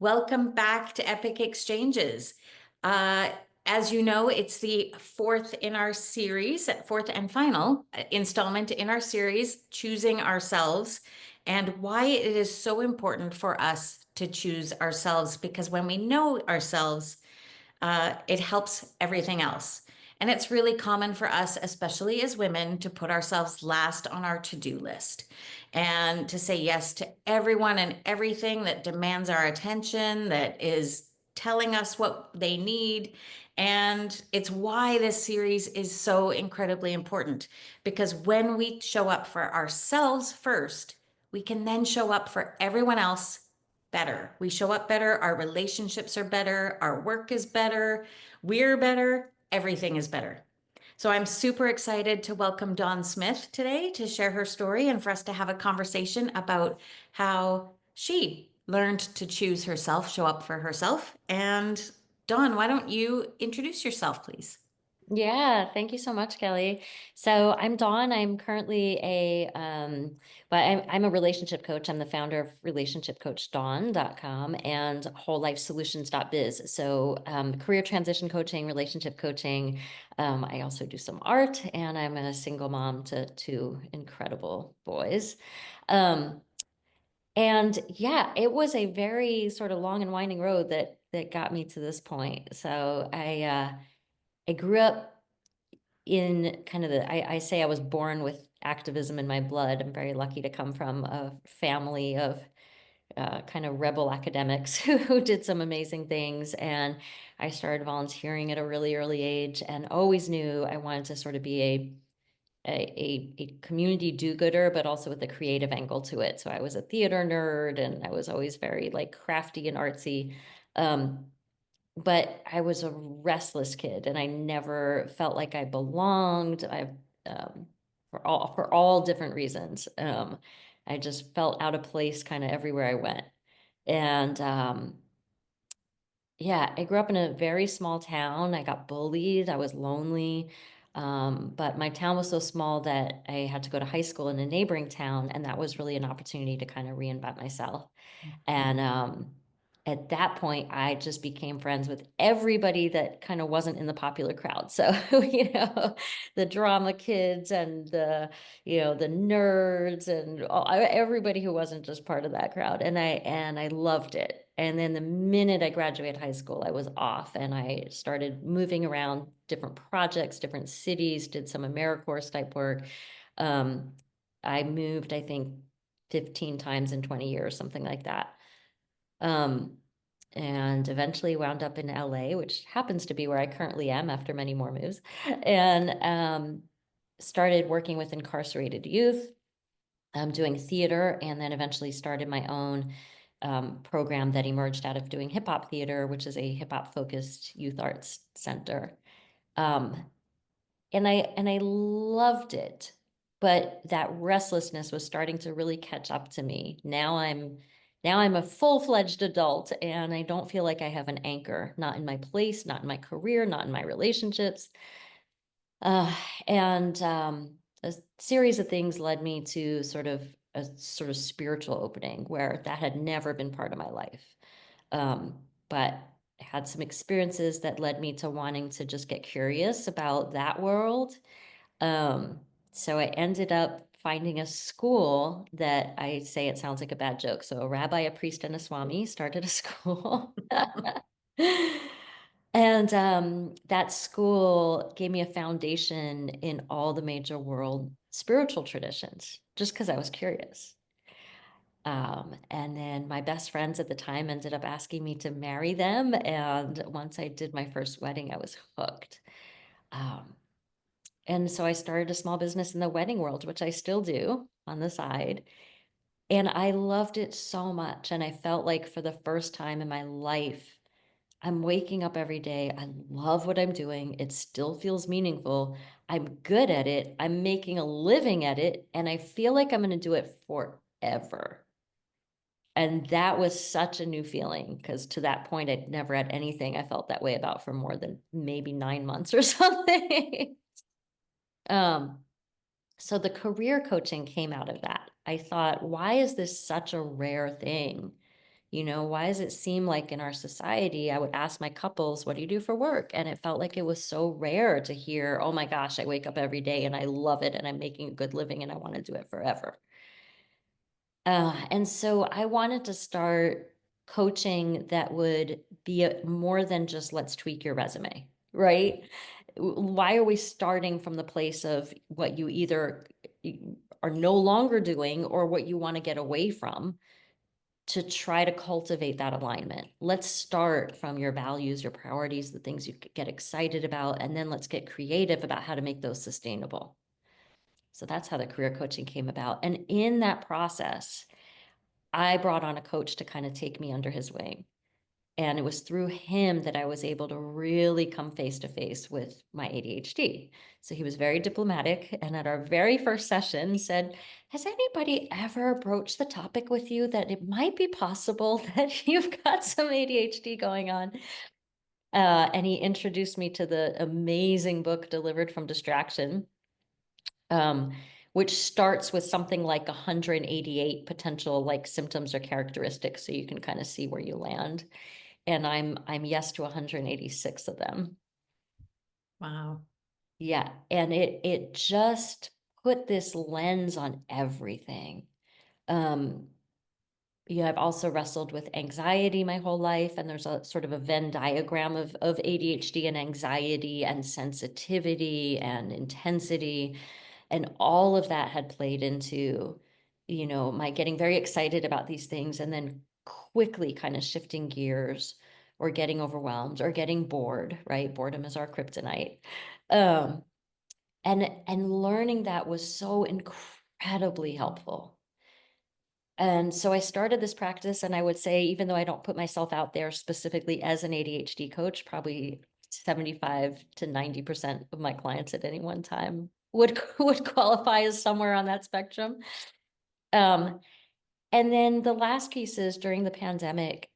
Welcome back to Epic Exchanges. Uh, as you know, it's the fourth in our series, fourth and final installment in our series, Choosing Ourselves, and why it is so important for us to choose ourselves, because when we know ourselves, it helps everything else. And it's really common for us, especially as women, to put ourselves last on our to-do list and to say yes to everyone and everything that demands our attention, that is telling us what they need. And it's why this series is so incredibly important, because when we show up for ourselves first, we can then show up for everyone else better. We show up better, our relationships are better, our work is better, we're better, everything is better. So I'm super excited to welcome Dawn Smith today to share her story and for us to have a conversation about how she learned to choose herself, show up for herself. And Dawn, why don't you introduce yourself, please? Yeah, thank you so much, Kelly. So I'm Dawn. I'm currently I'm a relationship coach. I'm the founder of relationshipcoachdawn.com and wholelifesolutions.biz. So career transition coaching, relationship coaching. I also do some art, and I'm a single mom to two incredible boys. Um, and yeah, it was a very sort of long and winding road that got me to this point. So I grew up in kind of I say I was born with activism in my blood. I'm very lucky to come from a family of kind of rebel academics who did some amazing things. And I started volunteering at a really early age and always knew I wanted to sort of be a community do-gooder, but also with a creative angle to it. So I was a theater nerd and I was always very like crafty and artsy. Um, but I was a restless kid and I never felt like I belonged. Um, for all different reasons. I just felt out of place kind of everywhere I went. And yeah, I grew up in a very small town. I got bullied. I was lonely. But my town was so small that I had to go to high school in a neighboring town, and that was really an opportunity to kind of reinvent myself. And at that point, I just became friends with everybody that kind of wasn't in the popular crowd. So, the drama kids and the nerds and everybody who wasn't just part of that crowd. And I loved it. And then the minute I graduated high school, I was off and I started moving around different projects, different cities, did some AmeriCorps type work. Um, I moved, I think, 15 times in 20 years, something like that. Um, and eventually wound up in LA, which happens to be where I currently am after many more moves, and started working with incarcerated youth, doing theater, and then eventually started my own program that emerged out of doing hip hop theater, which is a hip hop focused youth arts center. Um, and I loved it, but that restlessness was starting to really catch up to me. Now I'm a full-fledged adult and I don't feel like I have an anchor, not in my place, not in my career, not in my relationships. And a series of things led me to sort of spiritual opening where that had never been part of my life. But I had some experiences that led me to wanting to just get curious about that world. Um, so I ended up finding a school that I say it sounds like a bad joke. So a rabbi, a priest, and a swami started a school. And that school gave me a foundation in all the major world spiritual traditions, just because I was curious. And then my best friends at the time ended up asking me to marry them. And once I did my first wedding, I was hooked. Um, and so I started a small business in the wedding world, which I still do on the side. And I loved it so much. And I felt like for the first time in my life, I'm waking up every day. I love what I'm doing. It still feels meaningful. I'm good at it. I'm making a living at it. And I feel like I'm going to do it forever. And that was such a new feeling because to that point, I'd never had anything I felt that way about for more than maybe 9 months or something. um, So the career coaching came out of that. I thought, why is this such a rare thing? Why does it seem like in our society, I would ask my couples, what do you do for work? And it felt like it was so rare to hear, oh my gosh, I wake up every day and I love it and I'm making a good living and I want to do it forever. And so I wanted to start coaching that would be more than just let's tweak your resume, right? Why are we starting from the place of what you either are no longer doing or what you want to get away from to try to cultivate that alignment? Let's start from your values, your priorities, the things you get excited about, and then let's get creative about how to make those sustainable. So that's how the career coaching came about. And in that process, I brought on a coach to kind of take me under his wing. And it was through him that I was able to really come face to face with my ADHD. So he was very diplomatic. And at our very first session said, has anybody ever broached the topic with you that it might be possible that you've got some ADHD going on? And he introduced me to the amazing book Delivered from Distraction, um, which starts with something like 188 potential like symptoms or characteristics, so you can kind of see where you land. And I'm yes to 186 of them. Wow. Yeah, and it just put this lens on everything. Um, Yeah, I've also wrestled with anxiety my whole life, and there's a sort of a Venn diagram of ADHD and anxiety and sensitivity and intensity. And all of that had played into, my getting very excited about these things and then quickly kind of shifting gears or getting overwhelmed or getting bored, right? Boredom is our kryptonite. Um, and learning that was so incredibly helpful. And so I started this practice, and I would say, even though I don't put myself out there specifically as an ADHD coach, probably 75 to 90% of my clients at any one time would qualify as somewhere on that spectrum. Um, and then the last piece is during the pandemic,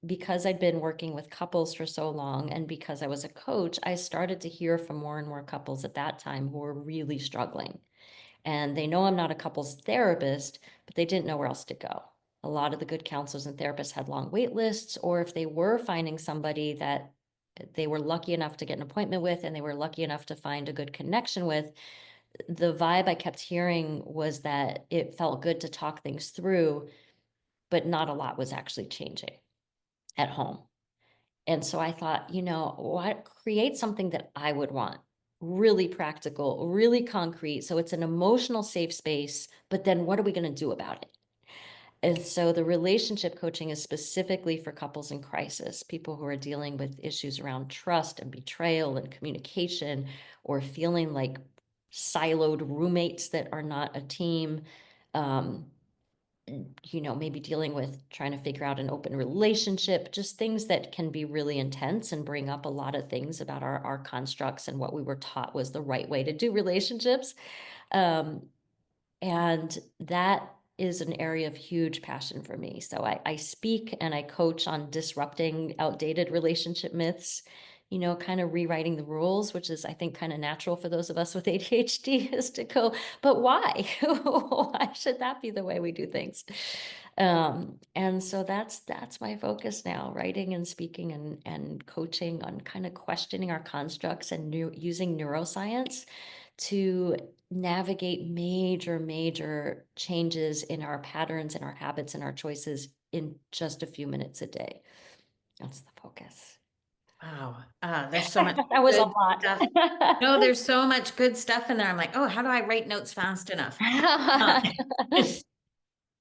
because I'd been working with couples for so long, and because I was a coach, I started to hear from more and more couples at that time who were really struggling. And they know I'm not a couples therapist, but they didn't know where else to go. A lot of the good counselors and therapists had long wait lists, or if they were finding somebody that they were lucky enough to get an appointment with and they were lucky enough to find a good connection with, the vibe I kept hearing was that it felt good to talk things through, but not a lot was actually changing at home. And so I thought, what, create something that I would want, really practical, really concrete. So it's an emotional safe space, but then what are we going to do about it? And so the relationship coaching is specifically for couples in crisis, people who are dealing with issues around trust and betrayal and communication, or feeling like siloed roommates that are not a team. Um, maybe dealing with trying to figure out an open relationship, just things that can be really intense and bring up a lot of things about our constructs and what we were taught was the right way to do relationships. Um, and that is an area of huge passion for me. So I speak and I coach on disrupting outdated relationship myths, kind of rewriting the rules, which is, I think, kind of natural for those of us with ADHD, is to go, but why? Why should that be the way we do things? And so that's my focus now, writing and speaking and coaching on kind of questioning our constructs and using neuroscience to navigate major changes in our patterns and our habits and our choices in just a few minutes a day. That's the focus. Wow. There's so much That was a good lot. stuff. No, there's so much good stuff in there. I'm like, oh, how do I write notes fast enough? Uh,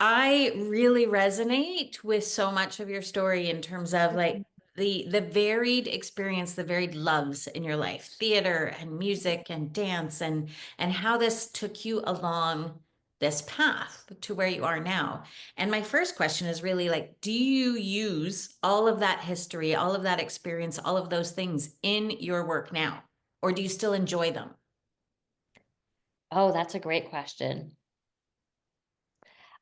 I really resonate with so much of your story in terms of like the varied experience, the varied loves in your life, theater and music and dance and how this took you along this path to where you are now. And my first question is really like, do you use all of that history, all of that experience, all of those things in your work now? Or do you still enjoy them? Oh, that's a great question.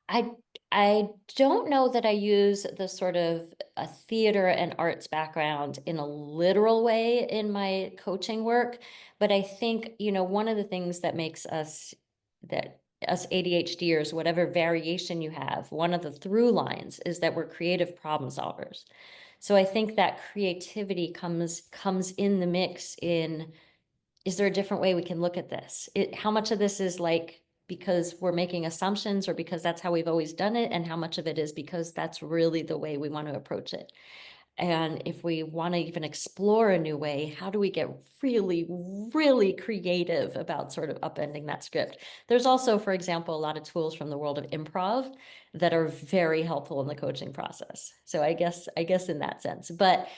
I I don't know that I use the sort of a theater and arts background in a literal way in my coaching work, but I think, one of the things that makes us that us ADHDers, whatever variation you have, one of the through lines is that we're creative problem solvers. So I think that creativity comes in the mix in, is there a different way we can look at this? How much of this is like because we're making assumptions or because that's how we've always done it, and how much of it is because that's really the way we want to approach it? And if we want to even explore a new way, how do we get really, really creative about sort of upending that script? There's also, for example, a lot of tools from the world of improv that are very helpful in the coaching process. So I guess in that sense, but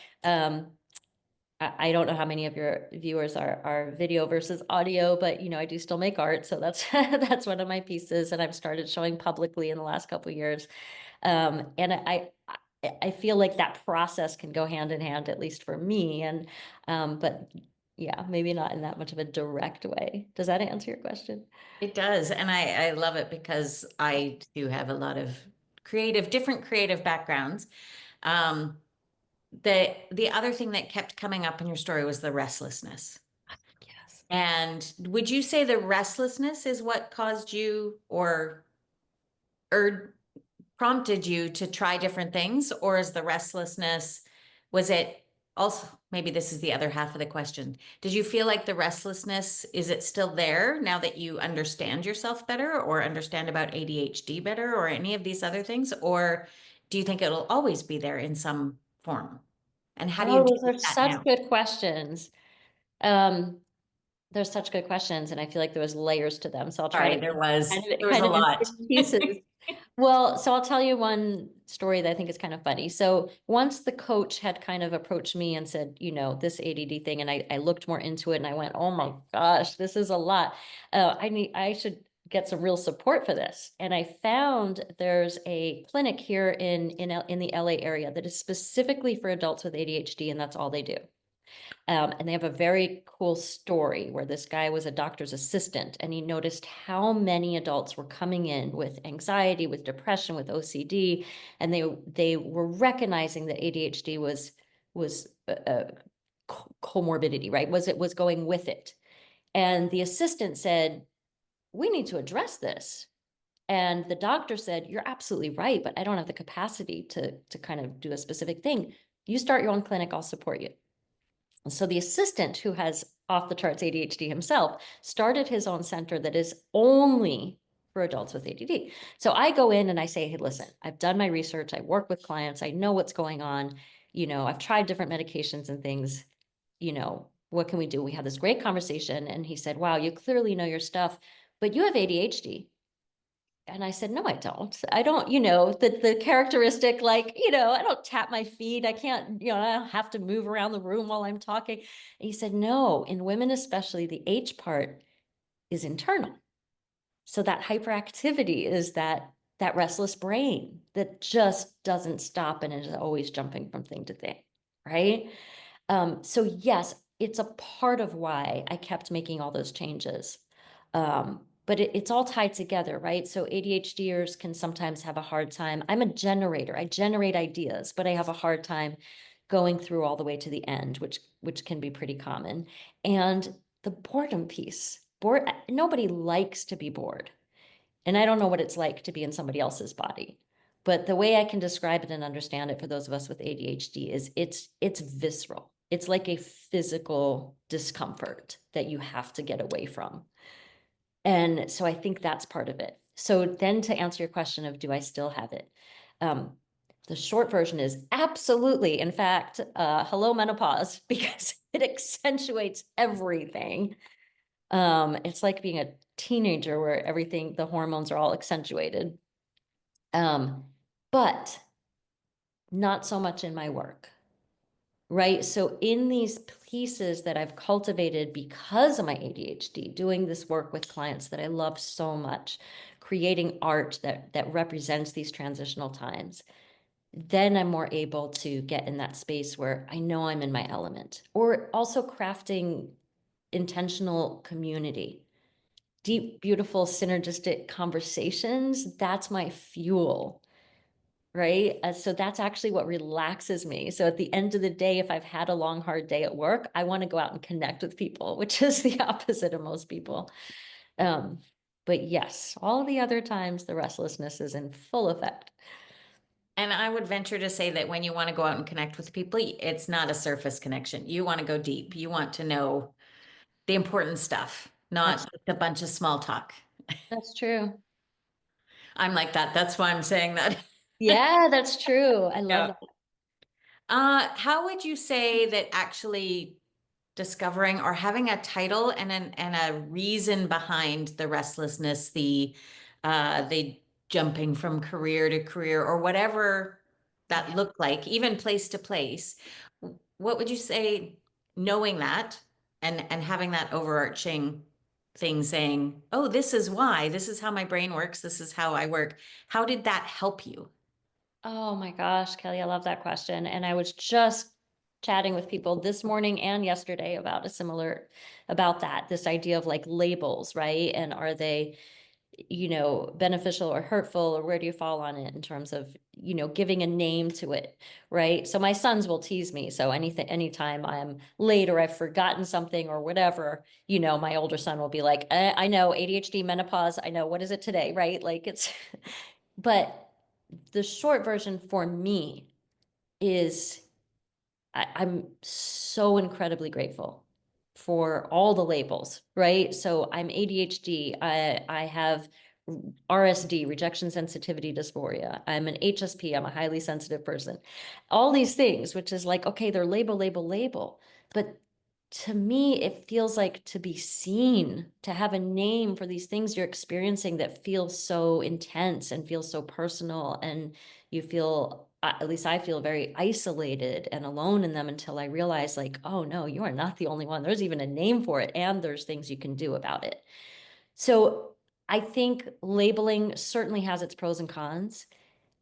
I don't know how many of your viewers are video versus audio, but I do still make art, so that's that's one of my pieces, and I've started showing publicly in the last couple of years. And I feel like that process can go hand in hand, at least for me. And but yeah, maybe not in that much of a direct way. Does that answer your question? It does. And I love it because I do have a lot of different creative backgrounds. Um, the other thing that kept coming up in your story was the restlessness. Yes. And would you say the restlessness is what caused you or prompted you to try different things? Or is the restlessness, was it also, maybe this is the other half of the question. Did you feel like the restlessness, is it still there now that you understand yourself better or understand about ADHD better or any of these other things? Or do you think it'll always be there in some form? And how do you Oh, deal those with are that such now? good questions. Um, there's such good questions, and I feel like there was layers to them. So I'll try Sorry, to there was kind a of in lot. pieces. Well, so I'll tell you one story that I think is kind of funny. So once the coach had kind of approached me and said, this ADD thing, and I looked more into it and I went, oh my gosh, this is a lot. I should get some real support for this. And I found there's a clinic here in the LA area that is specifically for adults with ADHD, and that's all they do. And they have a very cool story where this guy was a doctor's assistant and he noticed how many adults were coming in with anxiety, with depression, with OCD, and they were recognizing that ADHD was a comorbidity, right? Was going with it. And the assistant said, "We need to address this." And the doctor said, "You're absolutely right, but I don't have the capacity to kind of do a specific thing. You start your own clinic, I'll support you." So the assistant, who has off the charts ADHD himself, started his own center that is only for adults with ADD. So I go in and I say, hey, listen, I've done my research. I work with clients. I know what's going on. I've tried different medications and things. What can we do? We had this great conversation. And he said, wow, you clearly know your stuff, but you have ADHD. And I said, no, I don't. I don't, the characteristic, like, I don't tap my feet. I can't, I don't have to move around the room while I'm talking. And he said, no, in women, especially the H part is internal. So that hyperactivity is that restless brain that just doesn't stop and is always jumping from thing to thing. Right. So yes, it's a part of why I kept making all those changes. But it's all tied together, right? So ADHDers can sometimes have a hard time. I'm a generator. I generate ideas, but I have a hard time going through all the way to the end, which can be pretty common. And the boredom piece. Nobody likes to be bored. And I don't know what it's like to be in somebody else's body. But the way I can describe it and understand it for those of us with ADHD is it's visceral. It's like a physical discomfort that you have to get away from. And so I think that's part of it. So then to answer your question of do I still have it? Um, the short version is absolutely. In fact, hello menopause, because it accentuates everything. It's like being a teenager where everything, the hormones are all accentuated. But not so much in my work, right? So in these pieces that I've cultivated because of my ADHD, doing this work with clients that I love so much, creating art that represents these transitional times, then I'm more able to get in that space where I know I'm in my element, or also crafting intentional community. Deep, beautiful, synergistic conversations, that's my fuel, right? So that's actually what relaxes me. So at the end of the day, if I've had a long, hard day at work, I want to go out and connect with people, which is the opposite of most people. Um, But yes, all the other times the restlessness is in full effect. And I would venture to say that when you want to go out and connect with people, it's not a surface connection. You want to go deep. You want to know the important stuff, not That's just a bunch of small talk. that's true. I'm like that. That's why I'm saying that. Yeah, that's true. I love Yeah. that. How would you say that actually discovering or having a title and a reason behind the restlessness, the jumping from career to career or whatever that Yeah. looked like, even place to place, what would you say knowing that and having that overarching thing saying, oh, this is why, this is how my brain works, this is how I work. How did that help you? Oh my gosh, Kelly, I love that question. And I was just chatting with people this morning and yesterday about about that, this idea of like labels, right? And are they, beneficial or hurtful, or where do you fall on it in terms of, giving a name to it, right? So my sons will tease me. So anytime I'm late or I've forgotten something or whatever, my older son will be like, I know ADHD, menopause. I know, what is it today, right? Like it's, but the short version for me is I'm so incredibly grateful for all the labels, right? So I'm ADHD. I have RSD, rejection sensitivity dysphoria. I'm an HSP. I'm a highly sensitive person. All these things, which is like, okay, they're label, label, label. But to me, it feels like to be seen, to have a name for these things you're experiencing that feels so intense and feels so personal. And you feel, at least I feel very isolated and alone in them until I realize, like, oh no, you are not the only one. There's even a name for it, and there's things you can do about it. So I think labeling certainly has its pros and cons.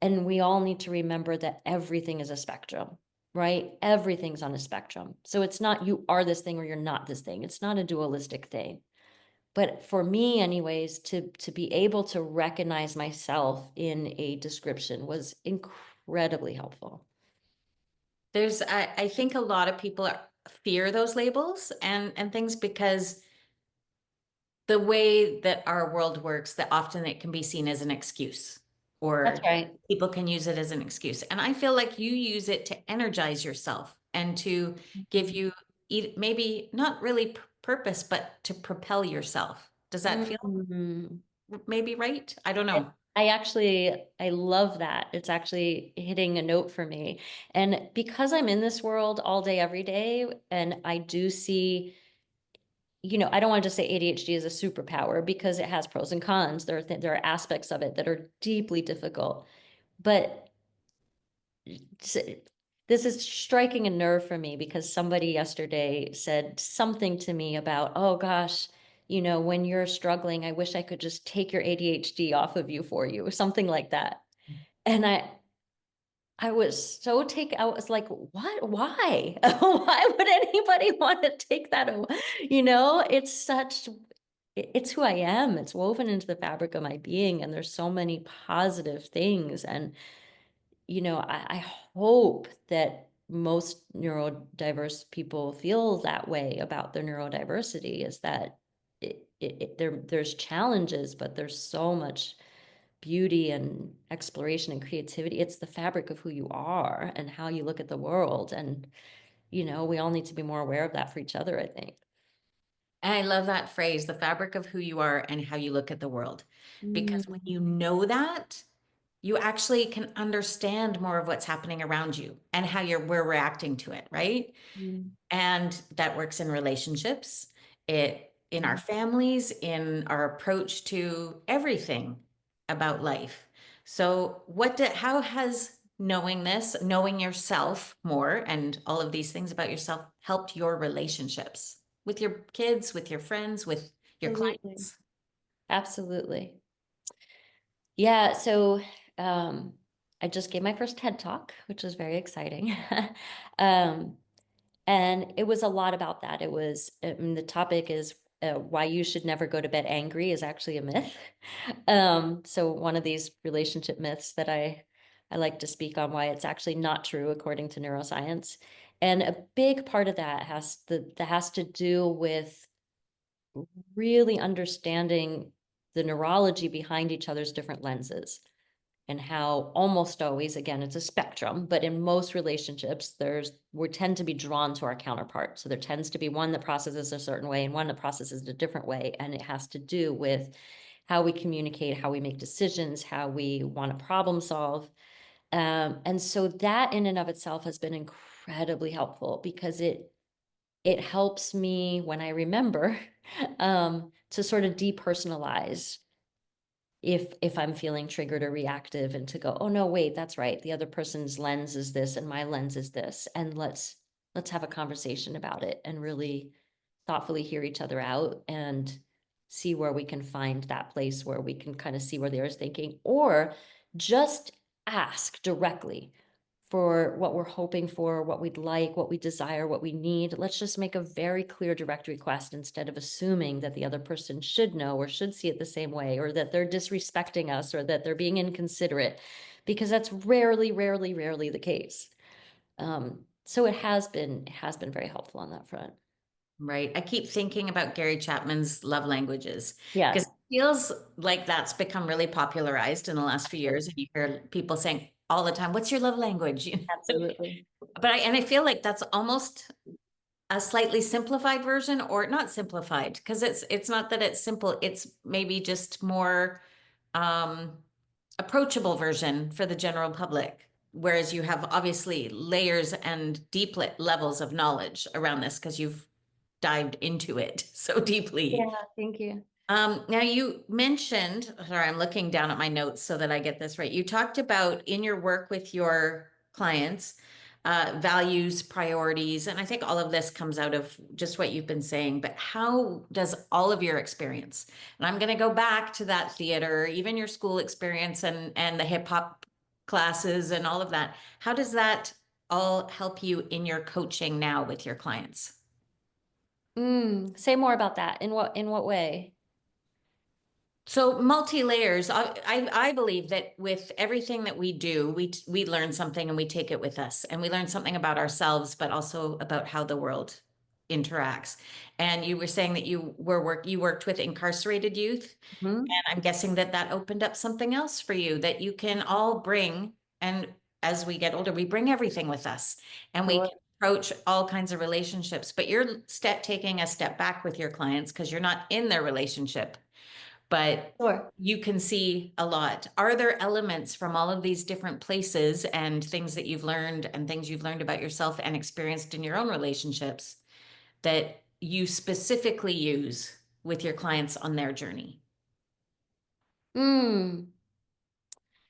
And we all need to remember that everything is a spectrum, right? Everything's on a spectrum. So it's not you are this thing or you're not this thing. It's not a dualistic thing. But for me, anyways, to be able to recognize myself in a description was incredibly helpful. I think a lot of people fear those labels and things because the way that our world works, that often it can be seen as an excuse That's or right. people can use it as an excuse. And I feel like you use it to energize yourself and to give Mhm. you maybe not really purpose, but to propel yourself. Does that feel Mhm. maybe right? I don't I know. I love that. It's actually hitting a note for me. And because I'm in this world all day, every day, and I do see, I don't want to just say ADHD is a superpower because it has pros and cons. There are aspects of it that are deeply difficult. But this is striking a nerve for me because somebody yesterday said something to me about, oh gosh, when you're struggling, I wish I could just take your ADHD off of you for you, or something like that. And I was so I was like, what? Why? Why would anybody want to take that away? It's it's who I am. It's woven into the fabric of my being. And there's so many positive things. And I hope that most neurodiverse people feel that way about their neurodiversity, is that there's challenges, but there's so much beauty and exploration and creativity. It's the fabric of who you are and how you look at the world. And, we all need to be more aware of that for each other, I think. I love that phrase, the fabric of who you are and how you look at the world. Because when Mm, you know that, you actually can understand more of what's happening around you and how we're reacting to it, right? mm, And that works in relationships, it in our mm. families, in our approach to everything about life. So how has knowing this, knowing yourself more and all of these things about yourself helped your relationships with your kids, with your friends, with your Absolutely. clients? Absolutely. Yeah, so I just gave my first TED Talk, which was very exciting. um, and it was a lot about that. The topic is why you should never go to bed angry is actually a myth. So one of these relationship myths that I like to speak on, why it's actually not true according to neuroscience. And a big part of that has to do with really understanding the neurology behind each other's different lenses, and how almost always, again, it's a spectrum, but in most relationships, we tend to be drawn to our counterpart. So there tends to be one that processes a certain way and one that processes a different way. And it has to do with how we communicate, how we make decisions, how we want to problem solve. And so that in and of itself has been incredibly helpful, because it helps me when I remember to sort of depersonalize if I'm feeling triggered or reactive, and to go, oh no, wait, that's right. The other person's lens is this and my lens is this. And let's have a conversation about it and really thoughtfully hear each other out and see where we can find that place where we can kind of see where the other's thinking, or just ask directly for what we're hoping for, what we'd like, what we desire, what we need. Let's just make a very clear direct request, instead of assuming that the other person should know or should see it the same way, or that they're disrespecting us, or that they're being inconsiderate, because that's rarely, rarely, rarely the case. So it has been very helpful on that front. Right. I keep thinking about Gary Chapman's love languages because Yes, it feels like that's become really popularized in the last few years. And you hear people saying all the time, "What's your love language?" absolutely. But I feel like that's almost a slightly simplified version, or not simplified, because it's not that it's simple, it's maybe just more um approachable version for the general public. Whereas you have obviously layers and deep levels of knowledge around this because you've dived into it so deeply. Yeah, thank you. Now you mentioned, sorry, I'm looking down at my notes so that I get this right. You talked about in your work with your clients, values, priorities, and I think all of this comes out of just what you've been saying, but how does all of your experience, and I'm going to go back to that theater, even your school experience and the hip hop classes and all of that, how does that all help you in your coaching now with your clients? Say more about that. In what way? So multi-layers. I believe that with everything that we do, we learn something and we take it with us, and we learn something about ourselves, but also about how the world interacts. And you were saying that you worked with incarcerated youth, Mhm. and I'm guessing that that opened up something else for you that you can all bring. And as we get older, we bring everything with us, and we Sure. can approach all kinds of relationships. But you're taking a step back with your clients because you're not in their relationship, but Sure. you can see a lot. Are there elements from all of these different places and things that you've learned and things you've learned about yourself and experienced in your own relationships that you specifically use with your clients on their journey? Mm.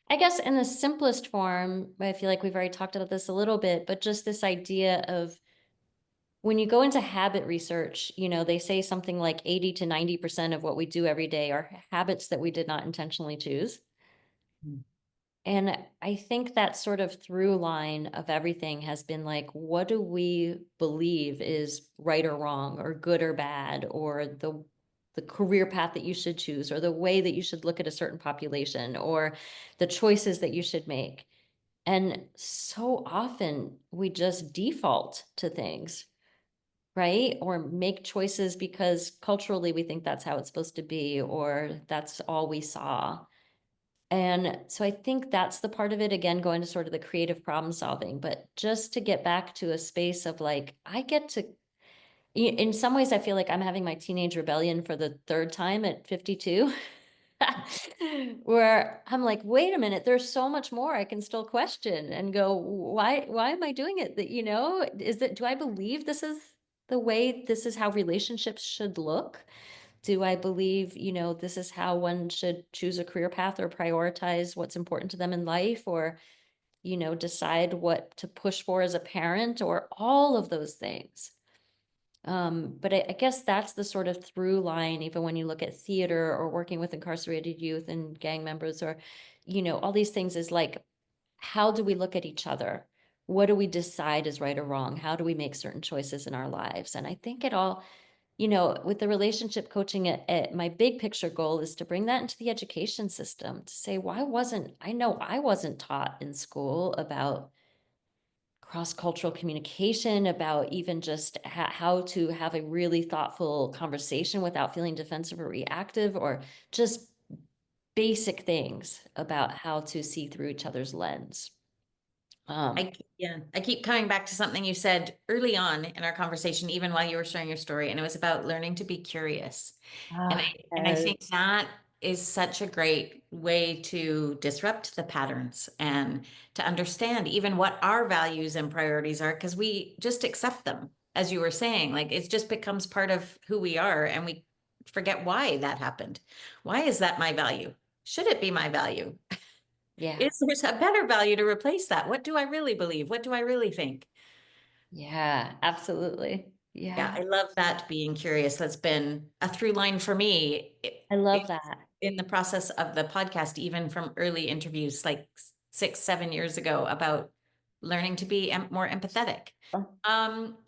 I guess in the simplest form, I feel like we've already talked about this a little bit, but just this idea of when you go into habit research, they say something like 80 to 90% of what we do every day are habits that we did not intentionally choose. Mm. And I think that sort of through line of everything has been like, what do we believe is right or wrong, or good or bad, or the career path that you should choose, or the way that you should look at a certain population, or the choices that you should make. And so often we just default to things, right? Or make choices because culturally we think that's how it's supposed to be, or that's all we saw. And so I think that's the part of it, again, going to sort of the creative problem solving, but just to get back to a space of like, I get to, in some ways, I feel like I'm having my teenage rebellion for the third time at 52, where I'm like, wait a minute, there's so much more I can still question and go, why am I doing it? That, do I believe this is the way, this is how relationships should look? Do I believe, this is how one should choose a career path or prioritize what's important to them in life, or, decide what to push for as a parent, or all of those things? But I guess that's the sort of through line, even when you look at theater or working with incarcerated youth and gang members, or, all these things, is like, how do we look at each other? What do we decide is right or wrong? How do we make certain choices in our lives? And I think it all, with the relationship coaching, my big picture goal is to bring that into the education system, to say, I know I wasn't taught in school about cross-cultural communication, about even just how to have a really thoughtful conversation without feeling defensive or reactive, or just basic things about how to see through each other's lens. Yeah, I keep coming back to something you said early on in our conversation, even while you were sharing your story, and it was about learning to be curious. And I think Yes. that is such a great way to disrupt the patterns and to understand even what our values and priorities are, because we just accept them, as you were saying, like it just becomes part of who we are, and we forget why that happened. Why is that my value? Should it be my value? Yeah. Is there a better value to replace that? What do I really believe? What do I really think? Yeah, absolutely. Yeah, Yeah. I love that being curious. That's been a through line for me I love that. in the process of the podcast, even from early interviews like 6, 7 years ago about learning to be more empathetic. Um,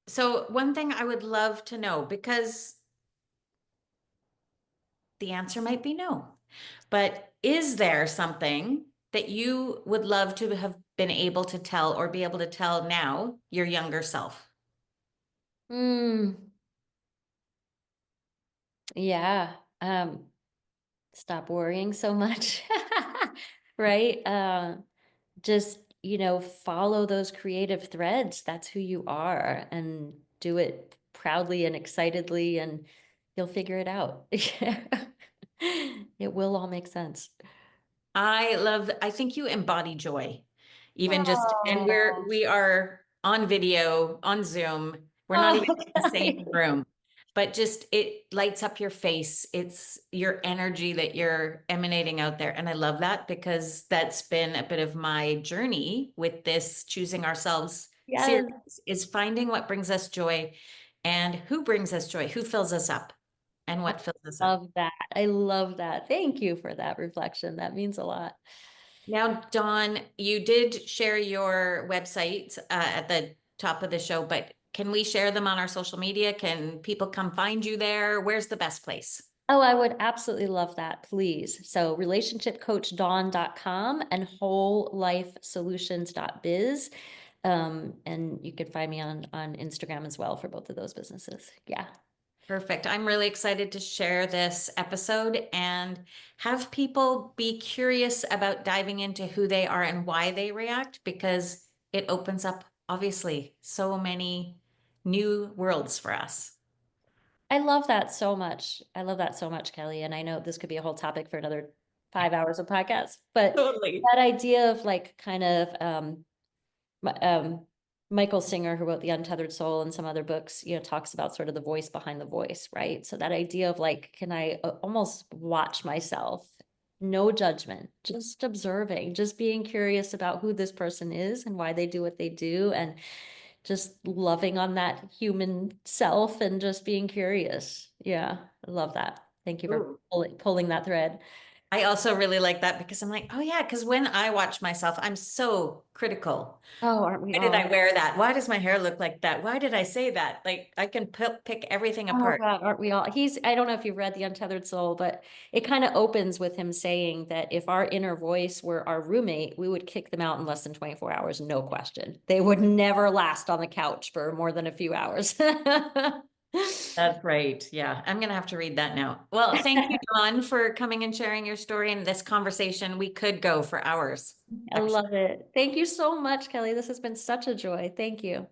so one thing I would love to know, because the answer might be no, but is there something that you would love to have been able to tell or be able to tell now your younger self? Mm, yeah. Stop worrying so much. Right? Just, follow those creative threads. That's who you are, and do it proudly and excitedly, and you'll figure it out. It will all make sense. I think you embody joy. Even just, and Oh, we are on video, on Zoom. We're not even oh, in the same Kelly. room, but just it lights up your face. It's your energy that you're emanating out there. And I love that because that's been a bit of my journey with this choosing ourselves series, Yes, is finding what brings us joy and who brings us joy, who fills us up and I what fills us up. love that. I love that. Thank you for that reflection. That means a lot. Now, Dawn, you did share your website at the top of the show, but can we share them on our social media? Can people come find you there? Where's the best place? Oh, I would absolutely love that, please. So relationshipcoachdawn.com and wholelifesolutions.biz. And you can find me on Instagram as well for both of those businesses. Yeah. Perfect. I'm really excited to share this episode and have people be curious about diving into who they are and why they react, because it opens up, obviously, so many new worlds for us. I love that so much. I love that so much, Kelly. And I know this could be a whole topic for another 5 hours of podcast, but Totally. that idea of like kind of um, Michael Singer, who wrote The Untethered Soul and some other books, talks about sort of the voice behind the voice, right? So that idea of like, can I almost watch myself? No judgment, just observing, just being curious about who this person is and why they do what they do, and just loving on that human self and just being curious. Yeah, I love that. Thank you for Ooh. pulling that thread. I also really like that because I'm like, oh yeah, because when I watch myself, I'm so critical. Oh, aren't we Why did I all? wear that? Why does my hair look like that? Why did I say that? Like I can pick everything Oh apart. God, aren't we all? I don't know if you've read The Untethered Soul, but it kind of opens with him saying that if our inner voice were our roommate, we would kick them out in less than 24 hours, no question. They would never last on the couch for more than a few hours. That's right. Yeah, I'm gonna have to read that now. Well, thank you, Dawn, for coming and sharing your story in this conversation. We could go for hours, I actually. love it. Thank you so much, Kelly. This has been such a joy. Thank you.